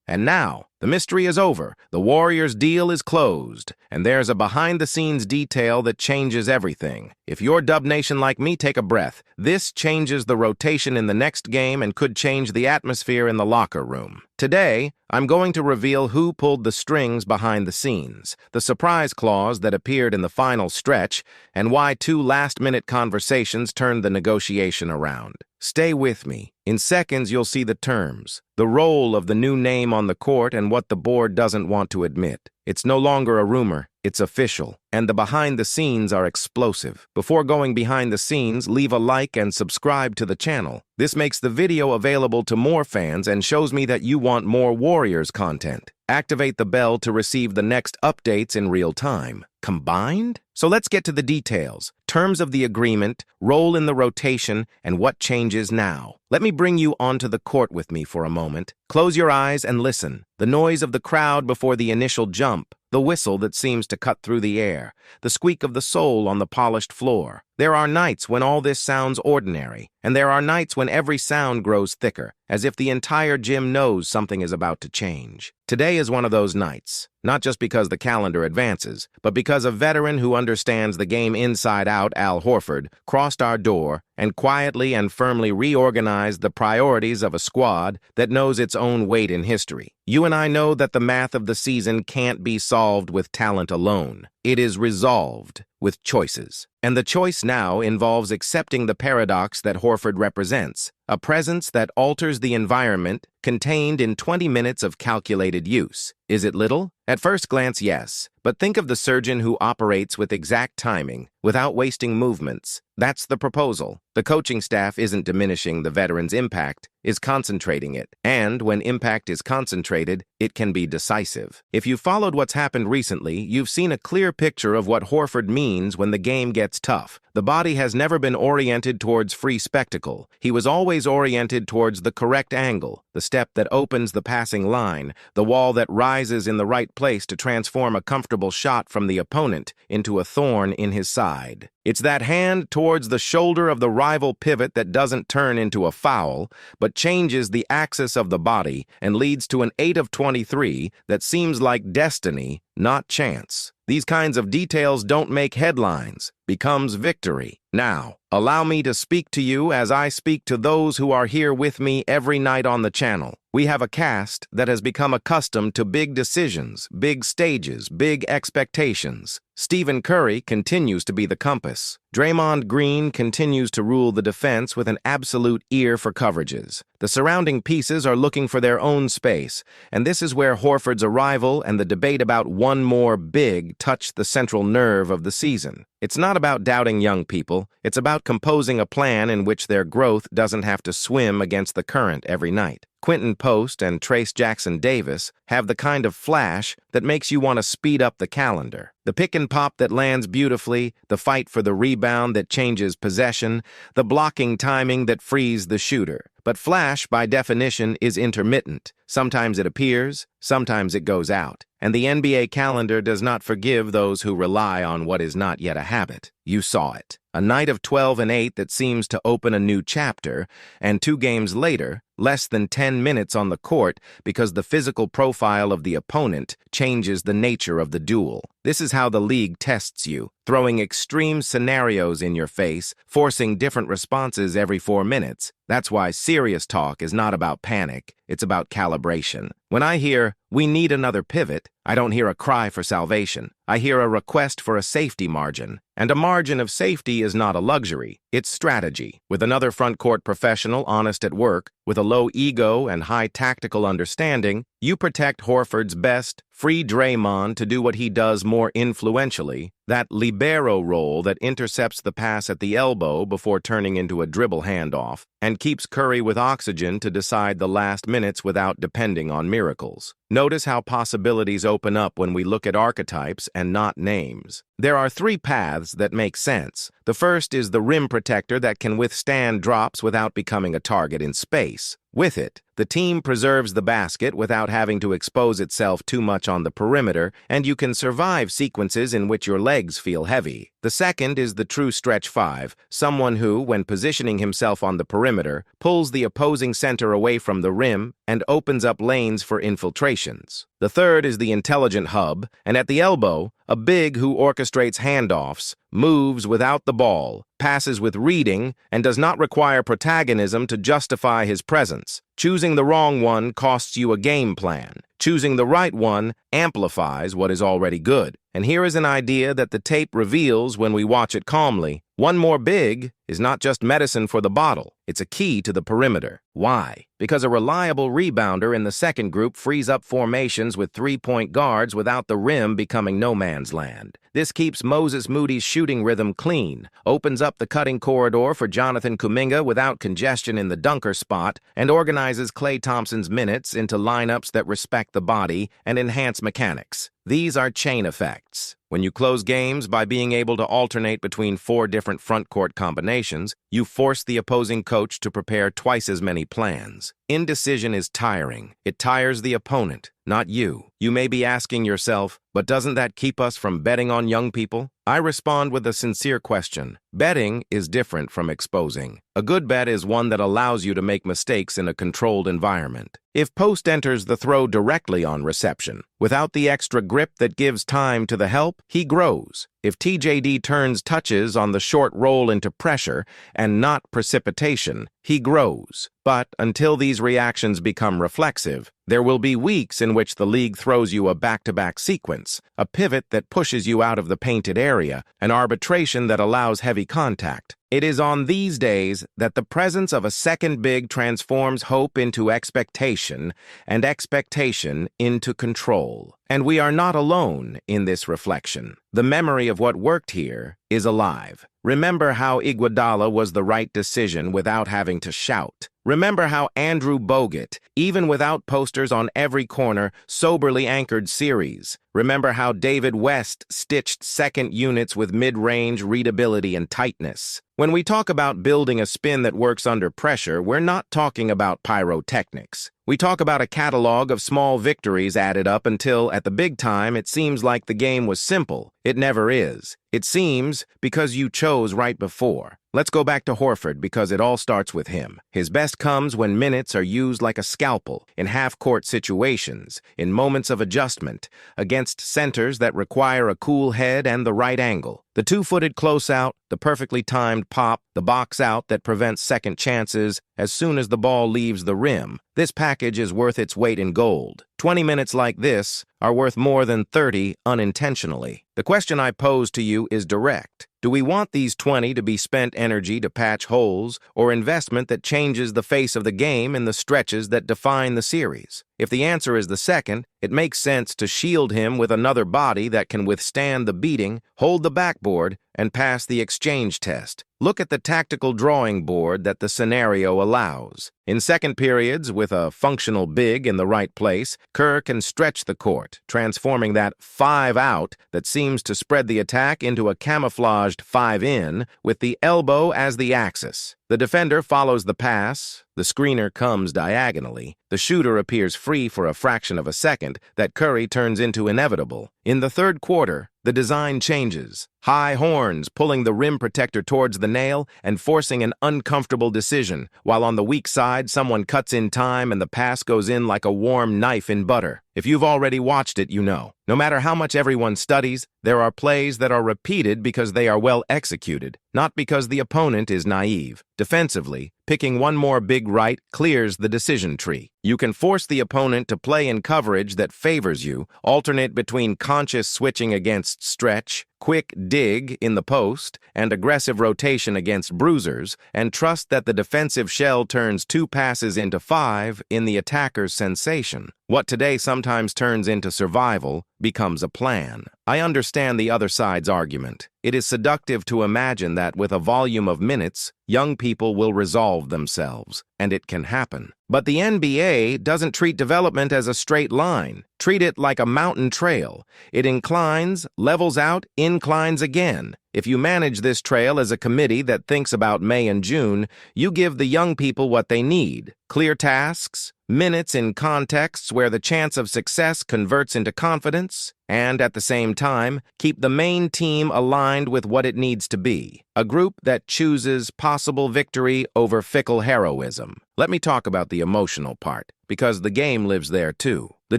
And now, the mystery is over, the Warriors' deal is closed, and there's a behind-the-scenes detail that changes everything. If you're Dub Nation like me, take a breath. This changes the rotation in the next game and could change the atmosphere in the locker room. Today, I'm going to reveal who pulled the strings behind the scenes, the surprise clause that appeared in the final stretch, and why two last-minute conversations turned the negotiation around. Stay with me. In seconds, you'll see the terms, the role of the new name on the court, and what the board doesn't want to admit. It's no longer a rumor, it's official, and the behind the scenes are explosive. Before going behind the scenes, leave a like and subscribe to the channel. This makes the video available to more fans and shows me that you want more Warriors content. Activate the bell to receive the next updates in real time. Combined? So let's get to the details. Terms of the agreement, role in the rotation, and what changes now. Let me bring you onto the court with me for a moment. Close your eyes and listen. The noise of the crowd before the initial jump, the whistle that seems to cut through the air, the squeak of the sole on the polished floor. There are nights when all this sounds ordinary, and there are nights when every sound grows thicker, as if the entire gym knows something is about to change. Today is one of those nights, not just because the calendar advances, but because a veteran who understands the game inside out, Al Horford, crossed our door and quietly and firmly reorganized the priorities of a squad that knows its own weight in history. You and I know that the math of the season can't be solved with talent alone. It is resolved with choices. And the choice now involves accepting the paradox that Horford represents, a presence that alters the environment contained in 20 minutes of calculated use. Is it little? At first glance, yes. But think of the surgeon who operates with exact timing, without wasting movements. That's the proposal. The coaching staff isn't diminishing the veteran's impact, is concentrating it. And when impact is concentrated, it can be decisive. If you've followed what's happened recently, you've seen a clear picture of what Horford means when the game gets tough. The body has never been oriented towards free spectacle. He was always oriented towards the correct angle, the step that opens the passing line, the wall that rises in the right place to transform a comfortable shot from the opponent into a thorn in his side. It's that hand towards the shoulder of the rival pivot that doesn't turn into a foul, but changes the axis of the body and leads to an 8 of 23 that seems like destiny, not chance. These kinds of details don't make headlines, becomes victory. Now, allow me to speak to you as I speak to those who are here with me every night on the channel. We have a cast that has become accustomed to big decisions, big stages, big expectations. Stephen Curry continues to be the compass. Draymond Green continues to rule the defense with an absolute ear for coverages. The surrounding pieces are looking for their own space, and this is where Horford's arrival and the debate about one more big touch the central nerve of the season. It's not about doubting young people, it's about composing a plan in which their growth doesn't have to swim against the current every night. Quentin Post and Trayce Jackson-Davis have the kind of flash that makes you want to speed up the calendar. The pick and pop that lands beautifully, the fight for the rebound that changes possession, the blocking timing that frees the shooter. But flash, by definition, is intermittent. Sometimes it appears, sometimes it goes out. And the NBA calendar does not forgive those who rely on what is not yet a habit. You saw it. A night of 12 and 8 that seems to open a new chapter, and 2 games later, less than 10 minutes on the court because the physical profile of the opponent changes the nature of the duel. This is how the league tests you, throwing extreme scenarios in your face, forcing different responses every 4 minutes. That's why serious talk is not about panic, it's about calibration. When I hear, "We need another pivot," I don't hear a cry for salvation. I hear a request for a safety margin. And a margin of safety is not a luxury, it's strategy. With another front-court professional honest at work, with a low ego and high tactical understanding, you protect Horford's best, free Draymond to do what he does more influentially, that libero role that intercepts the pass at the elbow before turning into a dribble handoff, and keeps Curry with oxygen to decide the last minutes without depending on miracles. Notice how possibilities open up when we look at archetypes and not names. There are 3 paths that make sense. The first is the rim protector that can withstand drops without becoming a target in space. With it, the team preserves the basket without having to expose itself too much on the perimeter, and you can survive sequences in which your legs feel heavy. The second is the true stretch five, someone who, when positioning himself on the perimeter, pulls the opposing center away from the rim and opens up lanes for infiltrations. The third is the intelligent hub, and at the elbow, a big who orchestrates handoffs, moves without the ball, passes with reading, and does not require protagonism to justify his presence. Choosing the wrong one costs you a game plan. Choosing the right one amplifies what is already good. And here is an idea that the tape reveals when we watch it calmly. One more big is not just medicine for the bottle. It's a key to the perimeter. Why? Because a reliable rebounder in the second group frees up formations with three-point guards without the rim becoming no man's land. This keeps Moses Moody's shooting rhythm clean, opens up the cutting corridor for Jonathan Kuminga without congestion in the dunker spot, and organizes Klay Thompson's minutes into lineups that respect the body and enhance mechanics. These are chain effects. When you close games by being able to alternate between 4 different front-court combinations, you force the opposing coach to prepare twice as many plans. Indecision is tiring. It tires the opponent, not you. You may be asking yourself, but doesn't that keep us from betting on young people? I respond with a sincere question. Betting is different from exposing. A good bet is one that allows you to make mistakes in a controlled environment. If Post enters the throw directly on reception, without the extra grip that gives time to the help, he grows. If TJD turns touches on the short roll into pressure and not precipitation, he grows. But until these reactions become reflexive, there will be weeks in which the league throws you a back-to-back sequence, a pivot that pushes you out of the painted area, an arbitration that allows heavy contact. It is on these days that the presence of a second big transforms hope into expectation and expectation into control. And we are not alone in this reflection. The memory of what worked here is alive. Remember how Iguodala was the right decision without having to shout. Remember how Andrew Bogut, even without posters on every corner, soberly anchored series. Remember how David West stitched second units with mid-range readability and tightness. When we talk about building a spin that works under pressure, we're not talking about pyrotechnics. We talk about a catalog of small victories added up until, at the big time, it seems like the game was simple. It never is. It seems because you chose right before. Let's go back to Horford because it all starts with him. His best comes when minutes are used like a scalpel, in half-court situations, in moments of adjustment, against centers that require a cool head and the right angle. The two-footed closeout, the perfectly timed pop, the box out that prevents second chances as soon as the ball leaves the rim. This package is worth its weight in gold. 20 minutes like this are worth more than 30 unintentionally. The question I pose to you is direct. Do we want these 20 to be spent energy to patch holes, or investment that changes the face of the game in the stretches that define the series? If the answer is the second, it makes sense to shield him with another body that can withstand the beating, hold the backboard, and pass the exchange test. Look at the tactical drawing board that the scenario allows. In second periods, with a functional big in the right place, Kerr can stretch the court, transforming that 5 out that seems to spread the attack into a camouflaged 5 in, with the elbow as the axis. The defender follows the pass, the screener comes diagonally, the shooter appears free for a fraction of a second that Curry turns into inevitable. In the third quarter, the design changes. High horns pulling the rim protector towards the nail and forcing an uncomfortable decision, while on the weak side someone cuts in time and the pass goes in like a warm knife in butter. If you've already watched it, you know. No matter how much everyone studies, there are plays that are repeated because they are well executed, not because the opponent is naive. Defensively, picking one more big right clears the decision tree. You can force the opponent to play in coverage that favors you, alternate between conscious switching against stretch, quick dig in the post, and aggressive rotation against bruisers, and trust that the defensive shell turns 2 passes into 5 in the attacker's sensation. What today sometimes turns into survival becomes a plan. I understand the other side's argument. It is seductive to imagine that with a volume of minutes, young people will resolve themselves, and it can happen. But the NBA doesn't treat development as a straight line. Treat it like a mountain trail. It inclines, levels out, inclines again. If you manage this trail as a committee that thinks about May and June, you give the young people what they need: clear tasks, minutes in contexts where the chance of success converts into confidence, and at the same time, keep the main team aligned with what it needs to be, a group that chooses possible victory over fickle heroism. Let me talk about the emotional part, because the game lives there too. The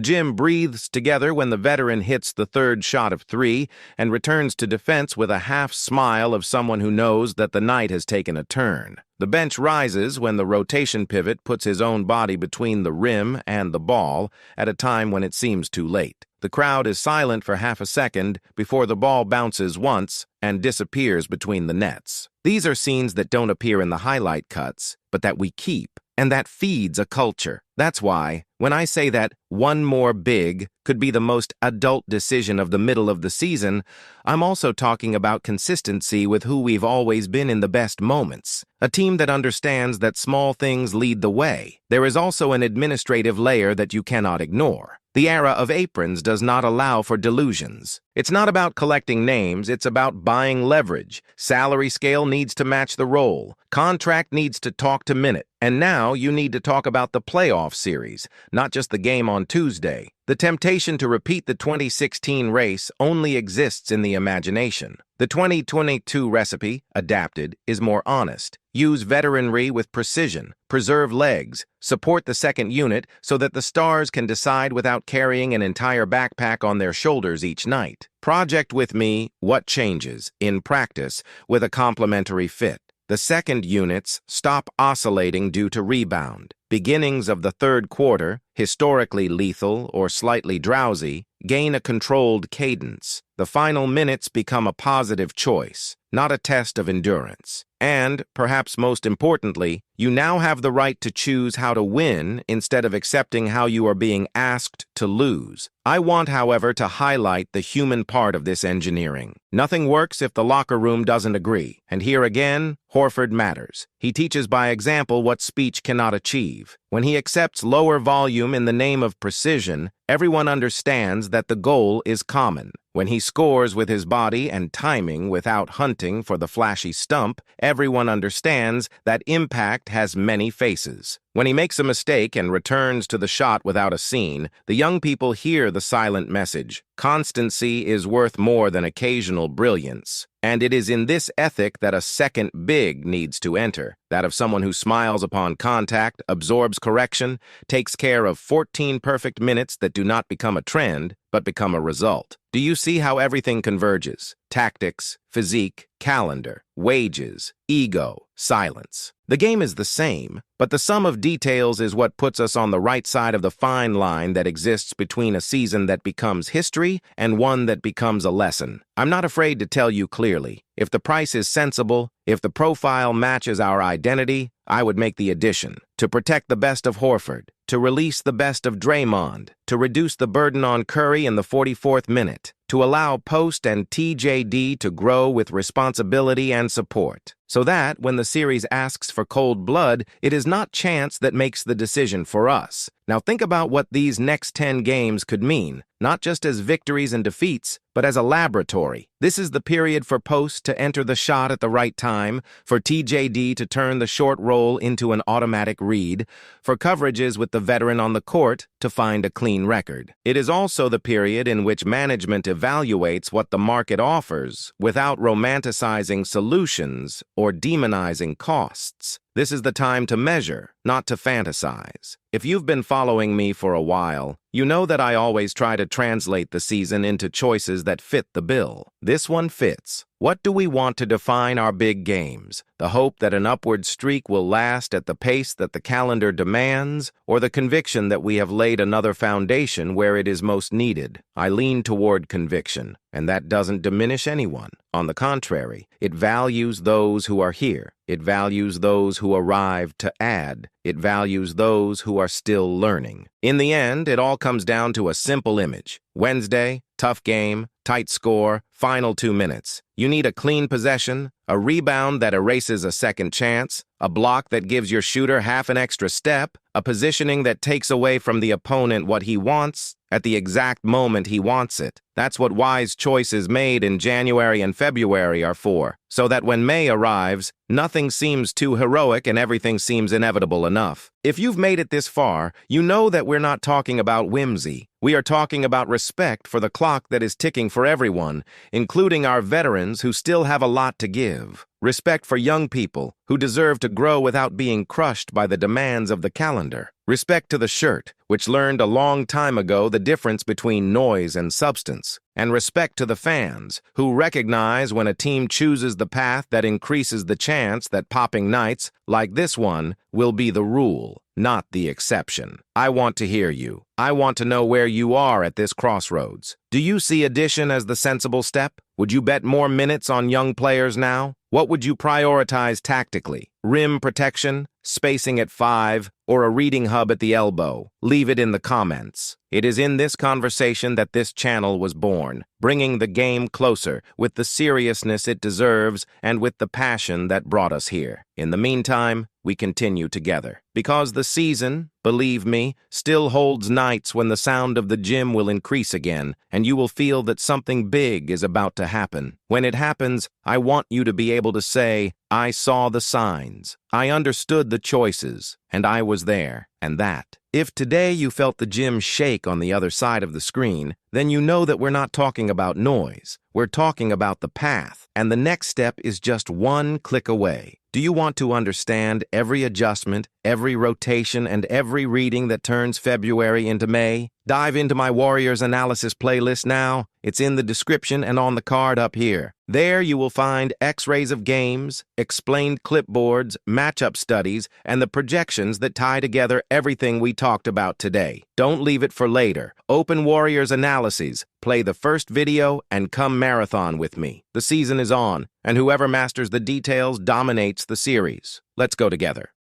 gym breathes together when the veteran hits the third shot of 3 and returns to defense with a half smile of someone who knows that the night has taken a turn. The bench rises when the rotation pivot puts his own body between the rim and the ball at a time when it seems too late. The crowd is silent for half a second before the ball bounces once and disappears between the nets. These are scenes that don't appear in the highlight cuts, but that we keep, and that feeds a culture. That's why, when I say that one more big could be the most adult decision of the middle of the season, I'm also talking about consistency with who we've always been in the best moments. A team that understands that small things lead the way. There is also an administrative layer that you cannot ignore. The era of aprons does not allow for delusions. It's not about collecting names, it's about buying leverage. Salary scale needs to match the role. Contract needs to talk to minute. And now you need to talk about the playoff series, not just the game on Tuesday. The temptation to repeat the 2016 race only exists in the imagination. The 2022 recipe, adapted, is more honest. Use veteranry with precision, preserve legs, support the second unit so that the stars can decide without carrying an entire backpack on their shoulders each night. Project with me what changes, in practice, with a complementary fit. The second units stop oscillating due to rebound. Beginnings of the third quarter, historically lethal or slightly drowsy, gain a controlled cadence. The final minutes become a positive choice, not a test of endurance. And, perhaps most importantly, you now have the right to choose how to win instead of accepting how you are being asked to lose. I want, however, to highlight the human part of this engineering. Nothing works if the locker room doesn't agree. And here again, Horford matters. He teaches by example what speech cannot achieve. When he accepts lower volume in the name of precision, everyone understands that the goal is common. When he scores with his body and timing without hunting for the flashy stump, everyone understands that impact has many faces. When he makes a mistake and returns to the shot without a scene, the young people hear the silent message. Constancy is worth more than occasional brilliance. And it is in this ethic that a second big needs to enter, that of someone who smiles upon contact, absorbs correction, takes care of 14 perfect minutes that do not become a trend, but become a result. Do you see how everything converges? Tactics, physique, calendar, wages, ego, silence. The game is the same, but the sum of details is what puts us on the right side of the fine line that exists between a season that becomes history and one that becomes a lesson. I'm not afraid to tell you clearly. If the price is sensible, if the profile matches our identity, I would make the addition. To protect the best of Horford, to release the best of Draymond, to reduce the burden on Curry in the 44th minute, to allow Post and TJD to grow with responsibility and support. So that, when the series asks for cold blood, it is not chance that makes the decision for us. Now think about what these next 10 games could mean, not just as victories and defeats, but as a laboratory. This is the period for Post to enter the shot at the right time, for TJD to turn the short roll into an automatic read, for coverages with the veteran on the court to find a clean record. It is also the period in which management evaluates what the market offers without romanticizing solutions or demonizing costs. This is the time to measure, not to fantasize. If you've been following me for a while, you know that I always try to translate the season into choices that fit the bill. This one fits. What do we want to define our big games? The hope that an upward streak will last at the pace that the calendar demands, or the conviction that we have laid another foundation where it is most needed? I lean toward conviction, and that doesn't diminish anyone. On the contrary, it values those who are here. It values those who arrive to add. It values those who are still learning. In the end, it all comes down to a simple image. Wednesday, tough game, tight score, final 2 minutes. You need a clean possession, a rebound that erases a second chance, a block that gives your shooter half an extra step, a positioning that takes away from the opponent what he wants at the exact moment he wants it. That's what wise choices made in January and February are for, so that when May arrives, nothing seems too heroic and everything seems inevitable enough. If you've made it this far, you know that we're not talking about whimsy. We are talking about respect for the clock that is ticking for everyone, including our veterans who still have a lot to give. Respect for young people who deserve to grow without being crushed by the demands of the calendar. Respect to the shirt, which learned a long time ago the difference between noise and substance. And respect to the fans, who recognize when a team chooses the path that increases the chance that popping nights, like this one, will be the rule, not the exception. I want to hear you. I want to know where you are at this crossroads. Do you see addition as the sensible step? Would you bet more minutes on young players now? What would you prioritize tactically? Rim protection, spacing at 5, or a reading hub at the elbow? Leave it in the comments. It is in this conversation that this channel was born, bringing the game closer with the seriousness it deserves and with the passion that brought us here. In the meantime, we continue together. Because the season, believe me, still holds nights when the sound of the gym will increase again, and you will feel that something big is about to happen. When it happens, I want you to be able to say, I saw the signs, I understood the choices, and I was there, and that. If today you felt the gym shake on the other side of the screen, then you know that we're not talking about noise. We're talking about the path, and the next step is just one click away. Do you want to understand every adjustment, every rotation, and every reading that turns February into May? Dive into my Warriors Analysis playlist now. It's in the description and on the card up here. There you will find x-rays of games, explained clipboards, matchup studies, and the projections that tie together everything we talked about today. Don't leave it for later. Open Warriors Analyses, play the first video, and come marathon with me. The season is on, and whoever masters the details dominates the series. Let's go together.